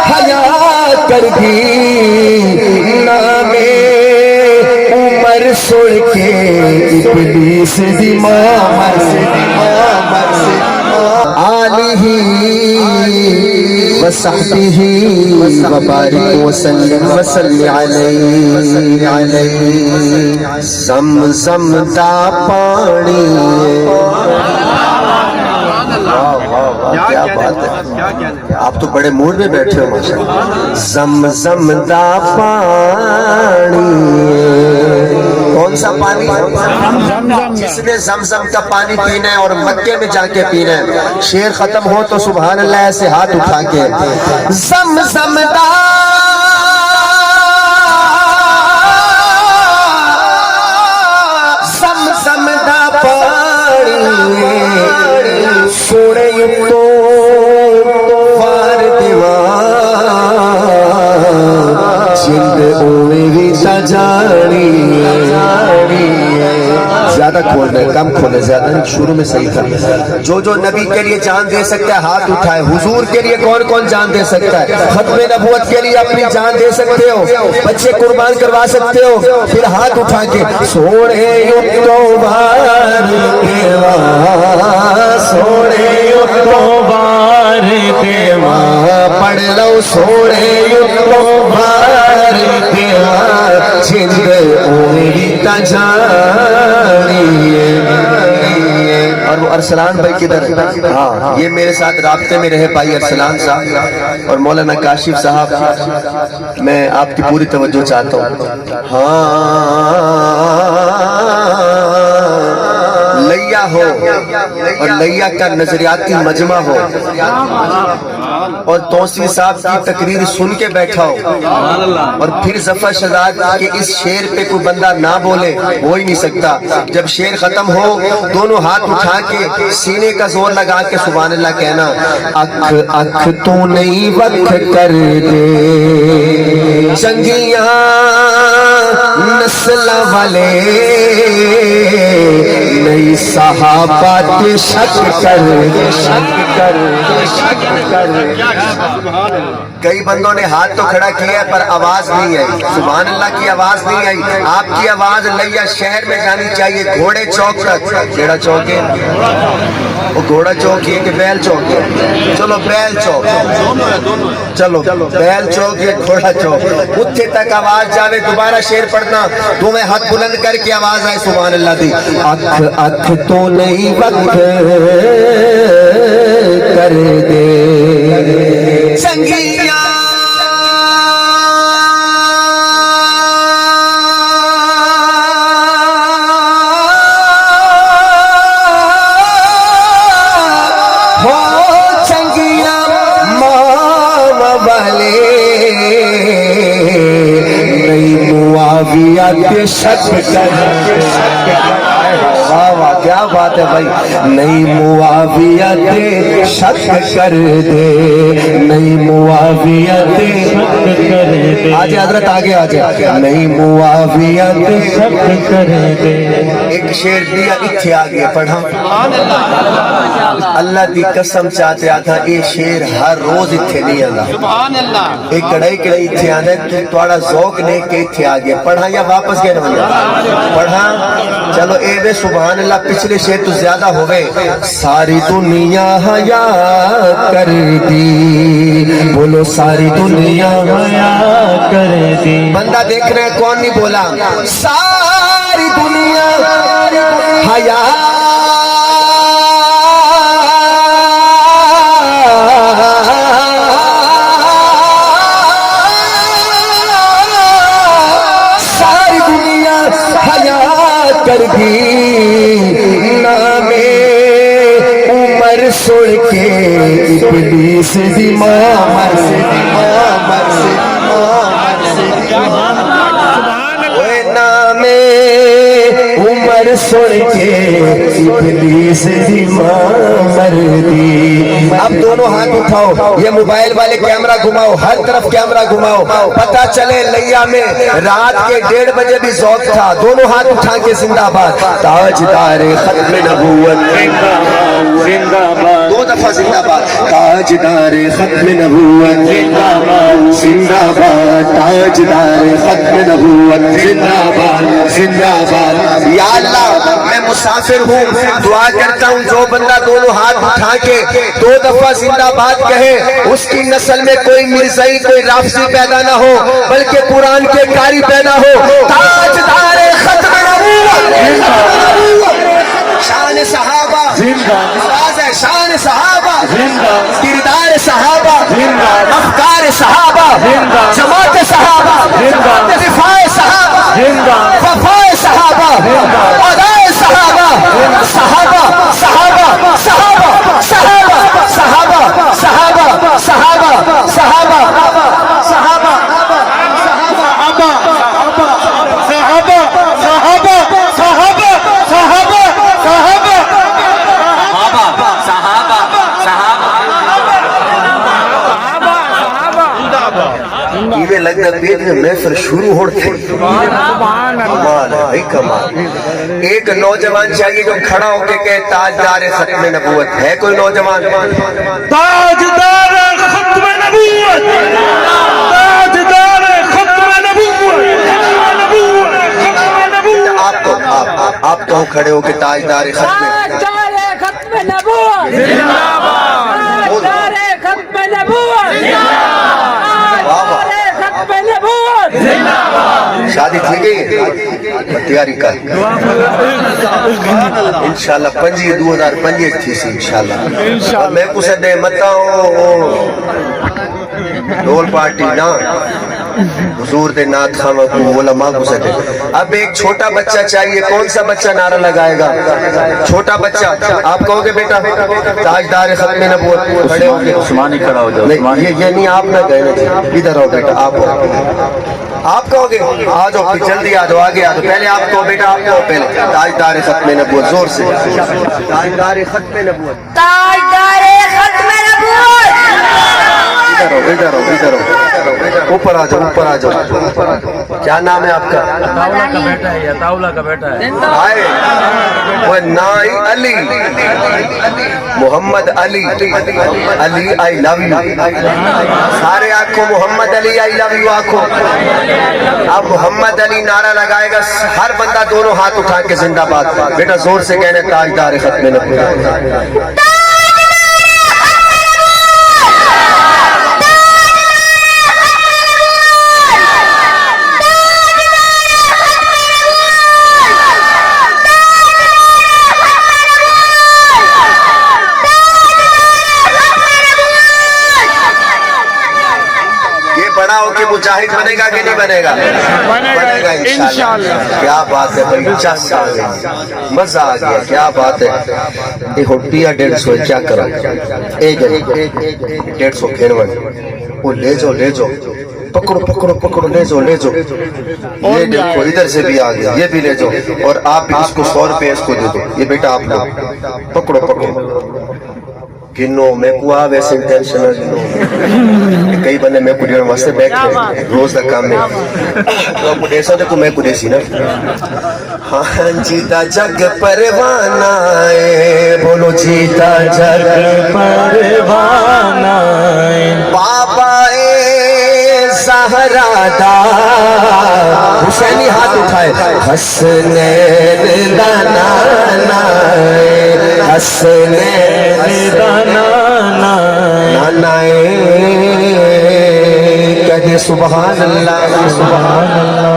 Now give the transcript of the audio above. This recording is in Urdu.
حیا کر دی نام عمر سن کے ابلیس دی مامر آلہ وصحبہ وبارک وسلم وصلی علیہ زمزم دا پانی کیا بات ہے، آپ تو بڑے موڈ میں بیٹھے ہو ماشاءاللہ۔ زمزم دا پانی، کون سا پانی؟ جس نے زمزم کا پانی پینا ہے اور مکے میں جا کے پینا ہے، شعر ختم ہو تو سبحان اللہ ایسے ہاتھ اٹھا کے زمزم دا سوڑے تو فار دیوار جلد اوے بھی سجاری زیادہ کھولنا ہے، کم کھولنا ہے، زیادہ شروع میں صحیح تھا۔ جو جو نبی کے لیے جان دے سکتا ہے ہاتھ اٹھائے۔ حضور کے لیے کون کون جان دے سکتا ہے؟ ختم نبوت کے لیے اپنی جان دے سکتے ہو، بچے قربان کروا سکتے ہو، پھر ہاتھ اٹھا کے سوڑے تو بار دیوار سوڑے تو بار دیوار پڑھ لو سوڑے تو بار دیوار جند اوے بھی تجاری۔ اور وہ ارسلان بھائی کدھر؟ ہاں یہ میرے ساتھ رابطے میں رہے بھائی ارسلان صاحب اور مولانا کاشف صاحب، میں آپ کی پوری توجہ چاہتا ہوں۔ ہاں لیا ہو اور لیا کا نظریاتی مجمع ہو اور توسیع صاحب کی تقریر سن کے بیٹھا ہو اور پھر ظفر شہزاد کے اس شعر پہ کوئی بندہ نہ بولے، ہو ہی نہیں سکتا۔ جب شعر ختم ہو دونوں ہاتھ اٹھا کے سینے کا زور لگا کے سبحان اللہ کہنا، اکھ اکھ تو نہیں وقت کر دے چنگیاں نسل والے نئی صحابہ شک کر کئی بندوں نے ہاتھ تو کھڑا کیا پر آواز نہیں آئی، سبحان اللہ کی آواز نہیں آئی۔ آپ کی آواز لیا شہر میں جانی چاہیے، گھوڑے چوک تک۔ کیڑا چوک ہے وہ؟ گھوڑا چوک ہے کہ بیل چوک ہے؟ چلو بیل چوک، چلو بیل چوک یا گھوڑا چوک، اتھے تک آواز جاوے۔ دوبارہ شعر پڑھنا، تمہیں ہاتھ بلند کر کے آواز آئے سبحان اللہ دی۔ اکھ اکھ تو نہیں وقت کر دے چنگیاں شک کیا بات ہے بھائی، نئی معاویت شک کر دے، نئی معاویت شک کر دے، آج حضرت آگے آجے، نئی معاویت شک کر دے۔ ایک شعر دیا اتھے آگے پڑھا، اللہ دی قسم چاہتے آتھا اے شعر ہر روز اتھے نہیں آگا، ایک کڑائی کڑائی اتھے آنا ہے، توڑا ذوق نے کہ اتھے آگے پڑھا یا واپس گئے نہ پڑھا۔ چلو اے بے سبحان اللہ، پچھلے شعر تو زیادہ ہوئے۔ ساری دنیا حیا کر دی، بولو ساری دنیا حیا کر دی۔ بندہ دیکھ رہے ہیں کون نہیں بولا؟ ساری دنیا حیا کر دی نام عمر سن کے ابلیس دی مامر نام عمر سن کے ابلیس دی مامر دی۔ اب دونوں ہاتھ اٹھاؤ، یہ موبائل والے کیمرہ گھماؤ، ہر طرف کیمرہ گھماؤ، پتہ چلے لیا میں رات کے 1:30 بجے بھی ذوق تھا۔ دونوں ہاتھ اٹھا کے زندہ باد، تاجدار ختم نبوت زندہ باد۔ دفعہ زندہ باد. تاجدار ختم نبوت زندہ باد زندہ باد. تاجدار ختم نبوت زندہ باد زندہ باد. یا اللہ میں مسافر ہوں, دعا کرتا ہوں جو بندہ دونوں ہاتھ اٹھا کے 2 دفعہ زندہ باد کہے اس کی نسل میں کوئی مرزائی کوئی رافضی پیدا نہ ہو بلکہ قرآن کے قاری پیدا ہو. تاجدار ختم نبوت شان صحابہ شان صحابہ کردار صحابہ افکار صحابہ جماعت صحابہ دفاع صحابہ وفاء صحابہ ادائے صحابہ صحابہ صحابہ صحابہ صحابہ صحابہ صحابہ صحابہ صحابہ صحابہ یہ لگتا پیٹ میں محفل شروع ہوتے کمال ہے بھائی کمال. ایک نوجوان چاہیے جو کھڑا ہو کے کہے تاجدار ختم نبوت. ہے کوئی نوجوان؟ تاجدار ختم نبوت تاجدار ختم نبوت. آپ تو کھڑے ہو کے تاجدار ختم نبوت تاجدار ختم نبوت شادی تھی گئی تیاری کر انشاءاللہ 2005 تھی سی انشاءاللہ. میں کچھ دے متا ہوں ڈول پارٹی نہ حضور دے نات خامہ کو علماء کو سے دے. اب ایک چھوٹا بچہ چاہیے. کون سا بچہ نعرہ لگائے گا؟ چھوٹا بچہ. آپ کہو گے بیٹا تاجدار ختم نبوت کھڑے ہو گے عثمانی کھڑا ہو جاؤ. یہ نہیں آپ نہ کہنا چاہیے. ادھر ہو بیٹا آپ کہو گے آ جاؤ جلدی آ جاؤ آگے آ جاؤ. پہلے آپ کہو بیٹا آپ کہو پہلے تاجدار ختم نبوت زور سے تاجدار ختم نبوت تاجدار ختم نبوت. ادھر ہو اوپر آ جاؤ. کیا نام ہے آپ کا؟ تاولا کا بیٹا ہے وہ نائی علی محمد علی آئی لو یو. سارے آنکھو محمد علی آئی لو یو آنکھو. اب محمد علی نعرہ لگائے گا ہر بندہ دونوں ہاتھ اٹھا کے زندہ باد. بیٹا زور سے کہنے تاجدار ختم نبوت. مجاہد بنے گا کہ نہیں بنے گا؟ بنے گا انشاءاللہ. کیا بات ہے بھائی چس آ گئی مزہ آ گیا. کیا بات ہے. یہ ہوٹی یا 150 کیا کرا ایک 150 پھیرون وہ لے جاؤ پکڑو لے جاؤ. یہ دیکھو ادھر سے بھی آ گیا. یہ بھی لے جاؤ اور آپ بھی اس کو 100 روپے اس کو دے دو. یہ بیٹا آپ لو پکڑو گنو میں کو آ ویسے انٹینشنل گنو کئی بندے میں کو دینا واسطے بیٹھ رہے روز دا کام میں تو آپ کو دیسا دیکھو میں کو دیسی نا. ہاں جیتا جگ پروانہ ہے بولو جیتا جگ پروانہ ہے بابا زہرا دا حسینی ہاتھ اٹھائے حسنین دا نانا حسنین دا نانا کہتے سبحان اللہ.